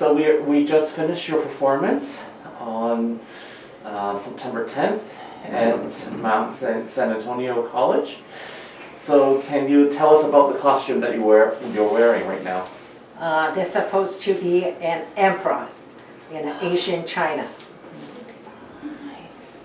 So we just finished your performance on September 10th at Mount San Antonio College. So can you tell us about the costume that you're wearing right now? They're supposed to be an emperor in Asian China.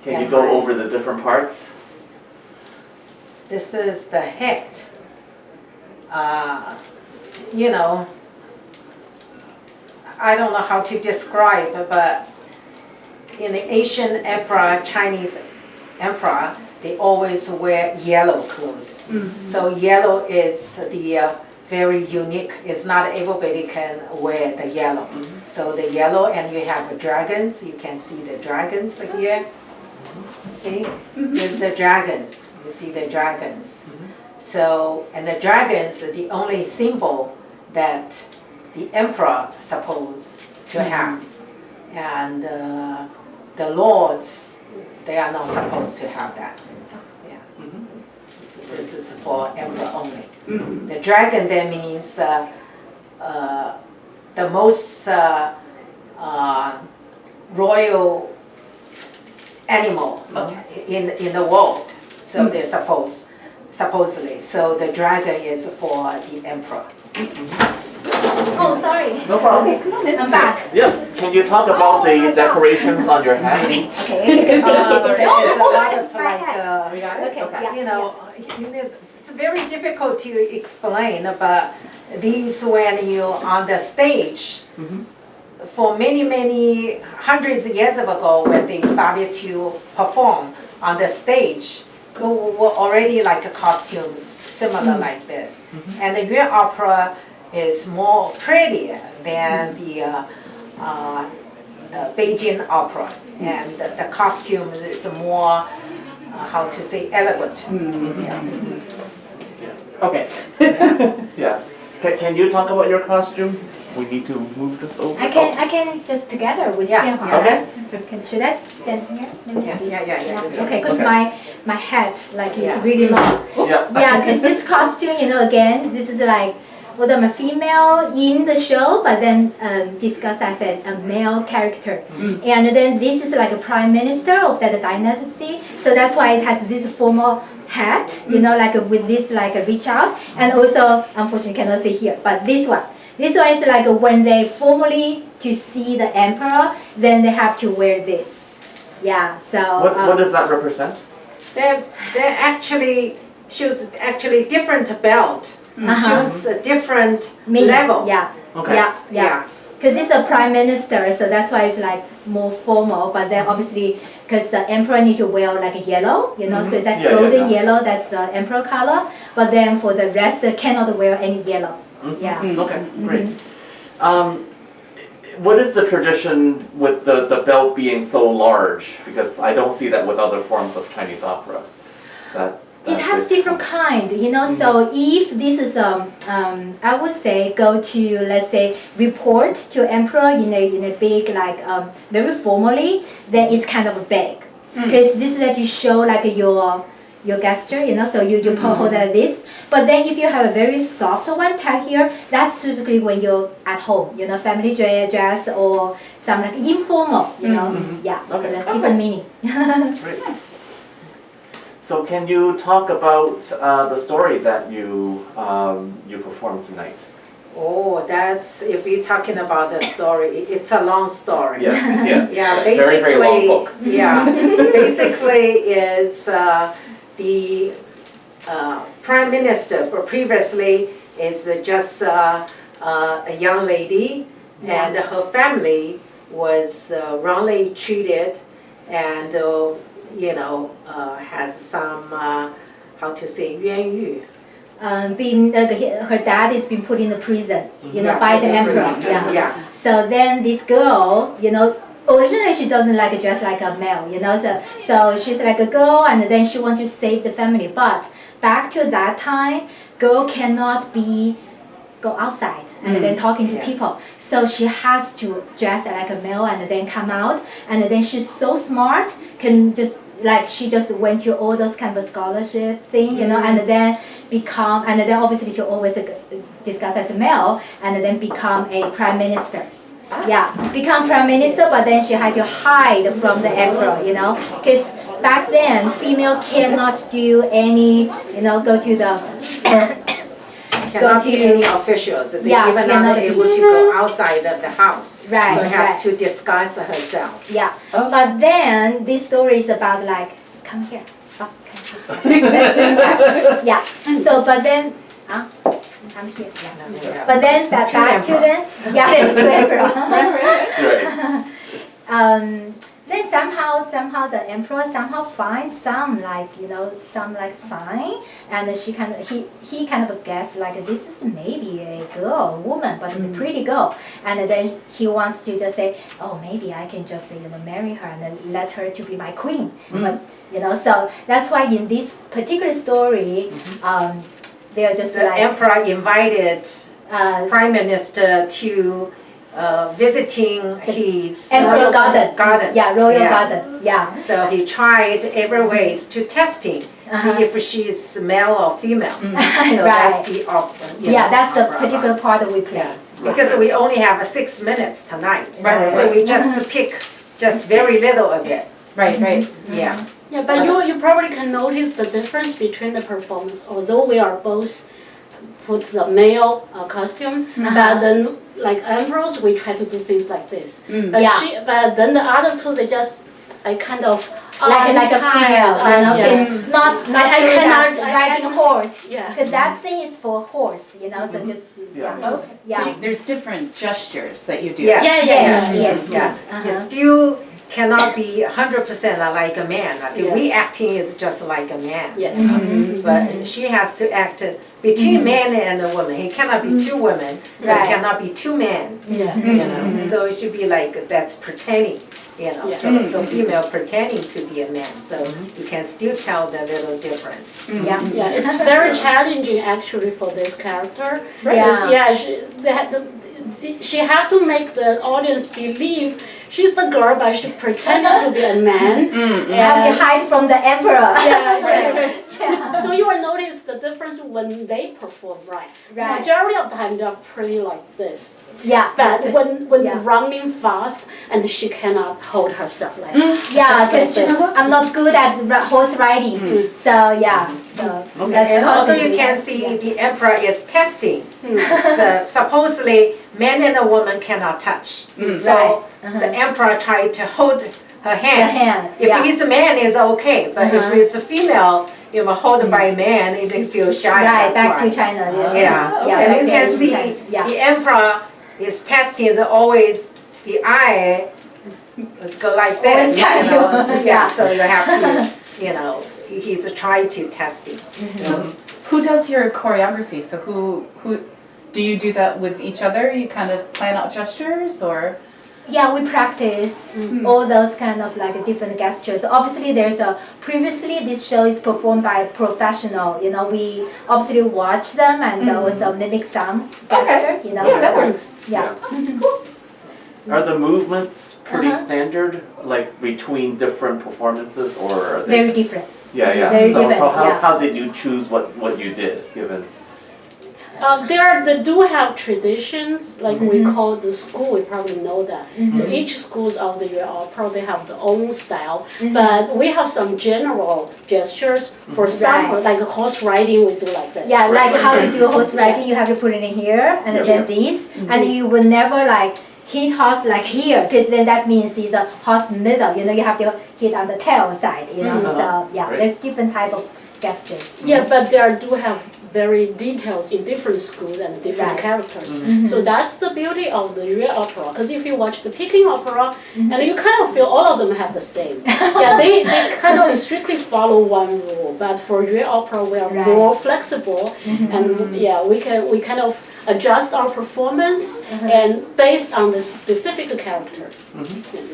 Can you go over the different parts? This is the head. You know, I don't know how to describe, but in the Asian emperor, Chinese emperor, they always wear yellow clothes. Mm-hmm. So yellow is the very unique. It's not everybody can wear the yellow. Mm-hmm. So the yellow, and you have the dragons. You can see the dragons here. Mm-hmm. See, mm-hmm. There's the dragons. You see the dragons. Mm-hmm. So, and the dragons are the only symbol that the emperor supposed to mm-hmm. have, and the lords, they are not supposed to have that. Yeah, mm-hmm. This is for emperor only. Mm-hmm. The dragon then means the most royal animal in the world. So they're supposedly. So the dragon is for the emperor. Oh, sorry. No problem. Okay, come on in. I'm back. Yeah. Can you talk about the decorations on your hat? Okay. There's a lot of Okay. you know, it's very difficult to explain, but these when you're on the stage, mm-hmm. for many hundreds of years ago when they started to perform on the stage, were already like costumes similar mm-hmm. like this. Mm-hmm. And the Yuan opera is more prettier than the Beijing opera, and the costume is more, how to say, elegant. Mm-hmm. Yeah. Okay. Yeah. Can you talk about your costume? We need to move this over. I can just together with Jianhua. Okay. Should I stand here? Let me see. Yeah. Okay, because my head is really long. Yeah. Yeah, because this costume, again, this is like, although I'm a female in the show, but then discussed as a male character. Mm. And then this is like a prime minister of that dynasty. So that's why it has this formal hat, like with this like a reach out. And also, unfortunately, cannot see here, but this one. This one is like when they formally to see the emperor, then they have to wear this. Yeah, so. What does that represent? They're actually shows different belt. Shows a different level. Yeah. Okay. Yeah. Because it's a prime minister, so that's why it's like more formal. But then obviously, because the emperor need to wear like yellow, because that's golden yellow, that's the emperor color. But then for the rest, they cannot wear any yellow. Mm-hmm. Yeah. Okay, great. What is the tradition with the belt being so large? Because I don't see that with other forms of Chinese opera. It has different kind, so if this is, I would say, go to, let's say, report to emperor in a big, like, very formally, then it's kind of big. Because this is that you show, like, your gesture, so you pose like this. But then if you have a very soft one tag here, that's typically when you're at home, family dress or some like informal, Yeah, okay. So that's different meaning. Great. Nice. So can you talk about the story that you performed tonight? Oh, that's, if you're talking about the story, it's a long story. Yes. Yeah, basically, very long book. Yeah, basically is the prime minister, but previously is just a young lady, and her family was wrongly treated, and has some how to say 冤狱. Her dad is being put in the prison, by the emperor. Yeah. So then this girl, originally she doesn't like dress like a male, so she's like a girl, and then she wants to save the family. But back to that time, girl cannot go outside and then talking to people. So she has to dress like a male and then come out. And then she's so smart, can just she just went to all those kind of scholarship thing, and then obviously she always discuss as a male, and then become a prime minister. Yeah, become prime minister, but then she had to hide from the emperor, you know, because back then female cannot do any, you know, go to the Cannot be to- any officials. They Yeah, even cannot not be. able to go outside of the house. Right, So has right. to disguise herself. yeah. Oh. But then this story is about like, come here. Oh, come here. Yeah. So, but then, I'm here. Yeah. Yeah. But then back Two to emperors. the there's two emperors. Right. Then somehow the emperor somehow finds some like some like sign, and he kind of guessed like this is maybe a girl, a woman, but it's a pretty girl, and then he wants to just say, oh, maybe I can just marry her and then let her to be my queen, but so that's why in this particular story, they are just The like emperor invited prime minister to visiting his emperor garden. garden. Yeah, royal Yeah. garden. Yeah. So he tried every ways to testing, see if she's male or female. So that's the That's the opera particular about. part that we play. Yeah, because we only have 6 minutes tonight. Right. So we just pick just very little of it. Right. Yeah. Yeah, but you probably can notice the difference between the performance. Although we are both put the male costume, but then like emperors, we try to do things like this. But Yeah. but then the other two, they just kind of Like a female, it's not I good cannot- at riding a horse. Yeah. Because that thing is for horse, so just Yeah. Okay. Yeah. So there's different gestures that you do. Yes. Yes. You still cannot be 100% like a man. Like Yeah. we acting is just like a man. Yes. But she has to act between man and a woman. He cannot be two women, but Right. he cannot be two men. Yeah. So it should be like that's pretending. Yeah. So female pretending to be a man. So you can still tell the little difference. Yeah. Yeah, it's very challenging actually for this character. Yeah. She had to make the audience believe she's the girl, but she pretended to be a man. You have to hide from the emperor. So you will notice the difference when they perform, right? Right. Majority of the time they're pretty like this. Yeah. But when yeah. running fast and she cannot hold herself like Yeah, because this. I'm not good at horse riding. So yeah. So that's And also you possibly- can see the emperor is testing. So supposedly man and a woman cannot touch. So the emperor tried to hold her the hand. hand. If yeah. he's a man, it's okay. But if it's a female, hold by a man, they feel shy. Right, that's back why. to China. Yes. Yeah, and back you there can in see China. Yeah. the emperor is testing is always the eye. Let's go like this. Always trying to- Yeah, so you have to, he's trying to testing. So who does your choreography? So who do you do that with each other? You kind of plan out gestures or? Yeah, we practice all those kind of like different gestures. Obviously, previously this show is performed by professional. We obviously watch them and also mimic some gesture. Yeah, that so, works. Yeah. Are the movements pretty Uh-huh. standard, like between different performances, or are they? Very different. Yeah. very So different, yeah. how did you choose what you did, given? They do have traditions, like we call the school, we probably know that. So each schools of the year probably have their own style, but we have some general gestures. For some, Right. like horse riding, we do like this. Yeah, like how to do horse riding, you have to put it in here and then this, and you will never like hit horse like here, because then that means it's a horse middle. You have to hit on the tail side. So yeah, Right. there's different type of gestures. Yeah, but there do have very details in different schools and different Right. characters. So that's the beauty of the real opera. Because if you watch the Peking opera, and you kind of feel all of them have the same. Yeah, they kind of strictly follow one rule. But for real opera, we are Right. more flexible, and yeah, we kind of adjust our performance and based on the specific character.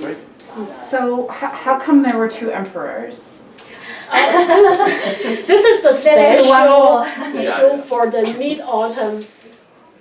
Great. So how come there were two emperors? This is the Then there's one special more. issue for the mid-autumn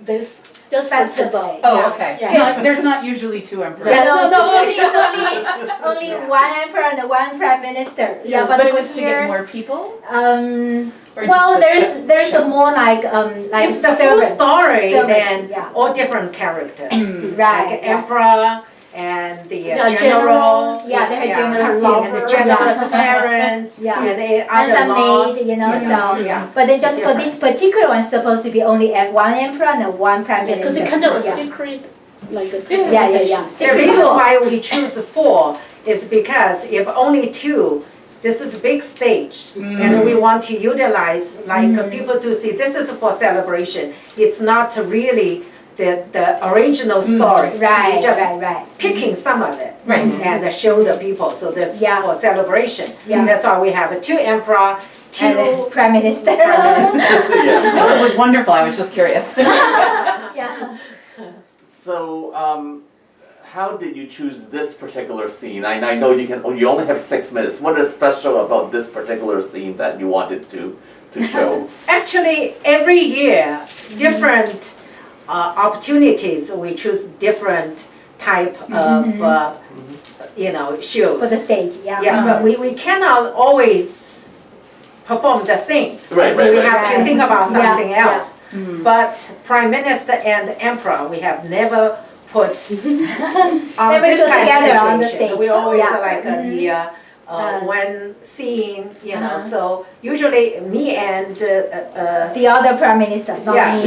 this Just for festival. today. Oh, Yeah. okay. Yeah. There's not usually two emperors. Yeah, Yeah, no, no, only one emperor and one prime minister. Yeah, But it was for to here, get more people? Or well, just there's a more like If the full servant. story, Servant, then yeah. all different characters. Right. Like yeah. emperor and the Yeah, general. Yeah, they have Yeah, generous and the team. general's Yeah. parents. Yeah. And the And other some lords. maid, you know, Yeah. so. Yeah. But then just for Different. this particular one, supposed to be only one emperor and one prime minister. Because it's kind of a yeah. secret, like a Yeah. The Secret reason tour. why we choose 4 is because if only 2, this is a big stage, and we want to utilize people to see this is for celebration. It's not really the original story. Right, We're just right. picking some of it Right. and show the people. So that's Yeah. for celebration. Yeah. That's why we have 2 emperor, 2 And prime minister. prime minister. Yeah. It was wonderful. I was just curious. Yeah. So, how did you choose this particular scene? I know you only have 6 minutes. What is special about this particular scene that you wanted to show? Actually, every year, different opportunities, we choose different type of, shows. For the stage, yeah. Yeah, but we cannot always perform the same. Right, So right, we right. have to think about Yeah, something yeah. else. But Prime Minister and Emperor, we have never put on Never this show kind together of on the situation. stage. We always Yeah. like one scene, so usually me and The other prime minister, not yeah, me.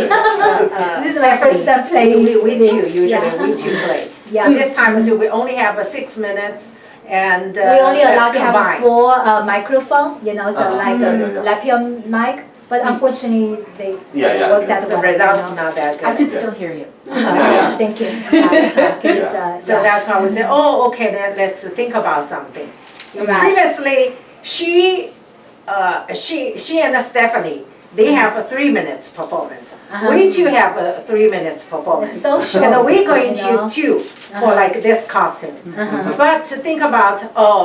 This is my Stephanie, first time playing we this. two, usually Yeah. we two play. Yeah. This time so we only have 6 minutes and We only allowed let's to have combine. 4 microphone, the like Yeah. lapel mic, but unfortunately they Yeah. work that The well. results you know. not that I good. could still hear you. Yeah. Thank you. So that's why we say, oh, okay, then let's think about something. Right. Previously, she and Stephanie, they have a 3 minutes performance. We too have a 3 minutes performance. It's so short. And we're going you know. to 2 for like this costume. But to think about,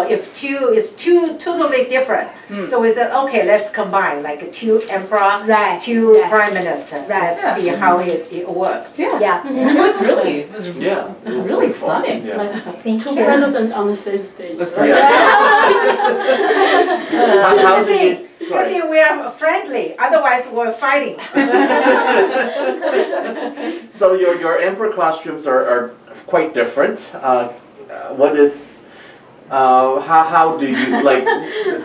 if 2 is totally different. So we said, okay, let's combine like 2 emperor, Right, 2 right. prime minister. Right. Let's see how it works. Yeah. It was really, Yeah. really stunning. Yeah. Like Thank 2 you. presidents on the same stage. That's right? How Good do you? thing, good Sorry. thing we are friendly, otherwise we're fighting. So your emperor costumes are quite different. What is? How do you like?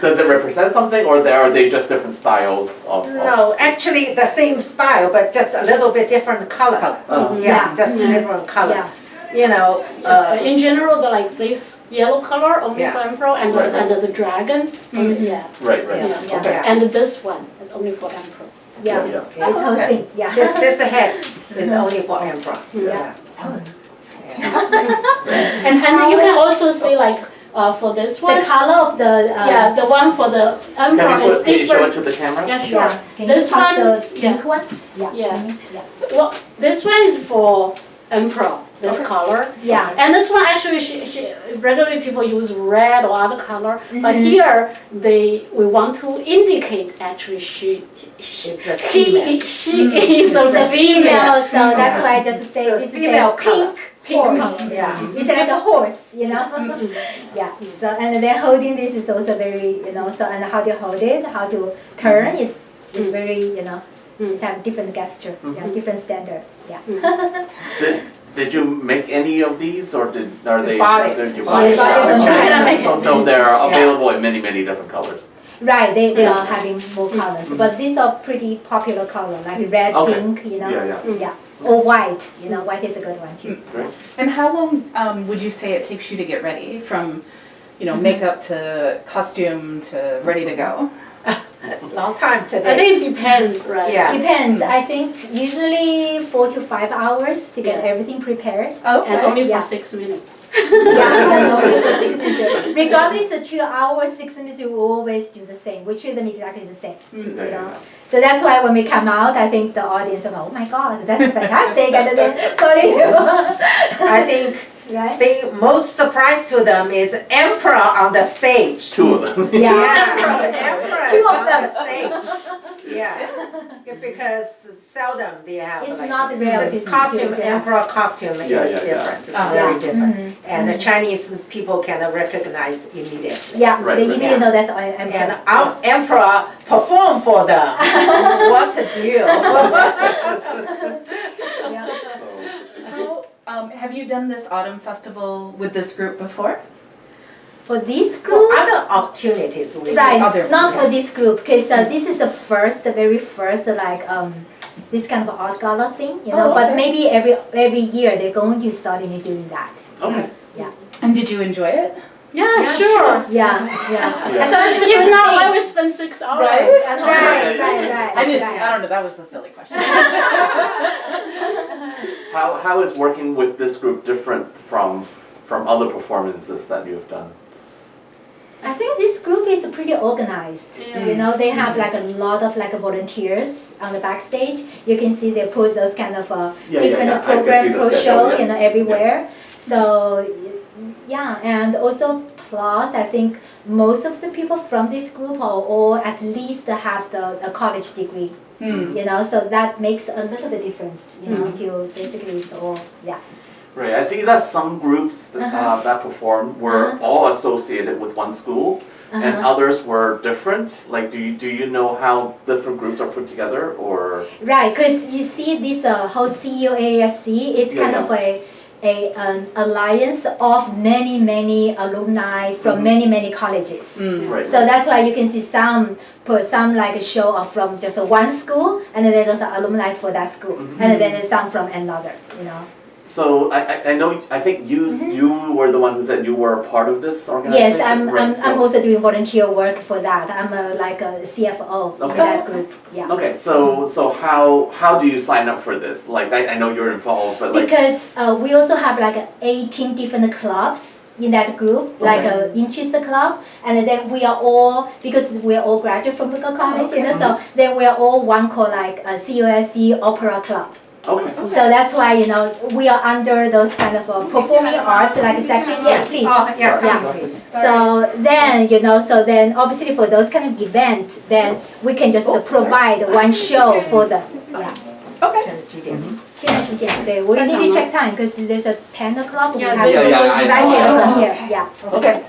Does it represent something, or are they just different styles of? No, actually the same style, but just a little bit different color. Oh. Yeah, just Yeah. different color. Yeah. You know, But in general, the like this yellow color only Yeah. for emperor, and Right. the dragon, yeah. Right. Right. Yeah. Okay. Yeah. And this one is only for emperor. Yeah. Yeah. This whole okay. thing, yeah. this head is only for emperor. Yeah. Oh, that's And you can also see like for this one, The color of the yeah, the one for the emperor Can you is can you show it different. to the camera? Yeah, sure. Yeah. Can you This pass one, the yeah. pink one? Yeah. Yeah. Yeah. Well, this one is for emperor. This color. Yeah. And this one actually, she regularly people use red or other color, but Mm-hmm. here we want to indicate actually she It's a female. she is It's a a female. female, so that's why I just say So this is female a color. Pink horse. color. Yeah. It's like a horse, you know. Yeah. So and then holding this is also very, so and how to hold it, how to turn is very, it's have different gesture, different standard. Yeah. Did you make any of these, or are they? bought it. You Yeah, bought it. we bought it from China. So they're available in many different colors. Right, they are having more colors, but these are pretty popular color, like red, Okay. pink, Yeah. or white. White is a good one too. Great. And how long would you say it takes you to get ready from, makeup to costume to ready to go? Long time I today. think it depends, right? Yeah. Depends. I think usually 4 to 5 hours to get Yeah. everything prepared. And only for Yeah. 6 minutes. Yeah, and only for 6 minutes. Regardless of 2 hours, 6 minutes, we will always do the same. We treat them exactly the same. Yeah, yeah. So that's why when we come out, I think the audience are, oh my God, that's fantastic. And then, sorry. I think Right? the most surprise to them is emperor on the stage. Two of them. Yeah. Yeah, emperor Two is of on them. the stage. Yeah, because seldom they have It's like, not real. this costume, emperor costume Yeah, is yeah, yeah. different, it's Oh. very Yeah. different. Mhm. And the Chinese people can recognize immediately. Yeah, Right, they right. immediately know that's And emperor. our emperor perform for them. What a deal. Yeah. Have you done this autumn festival with this group before? For this For group, other opportunities we right? other- Not for this group, because this is the very first like this kind of art gala thing, you know. Oh, But okay. maybe every year they're going to start doing that. Okay. And did you enjoy it? Yeah, sure. Yeah, yeah. Yeah. As long as it's a If good not, I stage. would spend 6 hours. Right. Right. I didn't. Right. I don't know. That was a silly question. How is working with this group different from other performances that you've done? I think this group is pretty organized. Yeah. You know, they have like a lot of like volunteers on the backstage. You can see they put those kind of different I can program, see the pro schedule, show, yeah. you know, everywhere. So yeah, and also plus I think most of the people from this group are all at least have a college degree. You know, so that makes a little bit difference. You know, to basically it's all Right, I see that some groups that perform were all associated with one school, and others were different. Like, do you know how different groups are put together, or? Right, because you see this whole CUASC, it's Yeah, kind yeah. of an alliance of many alumni from many colleges. Right. So that's why you can see some like a show of from just one school, and then there's alumni for that school, and then there's some from another. You know. So I know, I think you were the one who said you were a part of this organization? Yes, I'm Right, also doing volunteer work for that. I'm like a CFO in Okay. that group. Yeah. Okay, so how do you sign up for this? Like, I know you're involved, but like. Because we also have like 18 different clubs in that group, like a interest club, and then we are all, because we are all graduate from local college, you know, so then we are all one called like a CUSC Opera Club. Okay. So that's why, you know, we are under those kind of performing arts like a section. Yes, please. Oh, yeah, come Yeah. in, please. So then, you know, so then obviously for those kind of event, then we can just provide one show for them. Yeah. 现在几点？现在几点？对, we need to check time because there's a 10 o'clock. We Yeah, have to yeah, I invite know. everyone here. Yeah. Okay.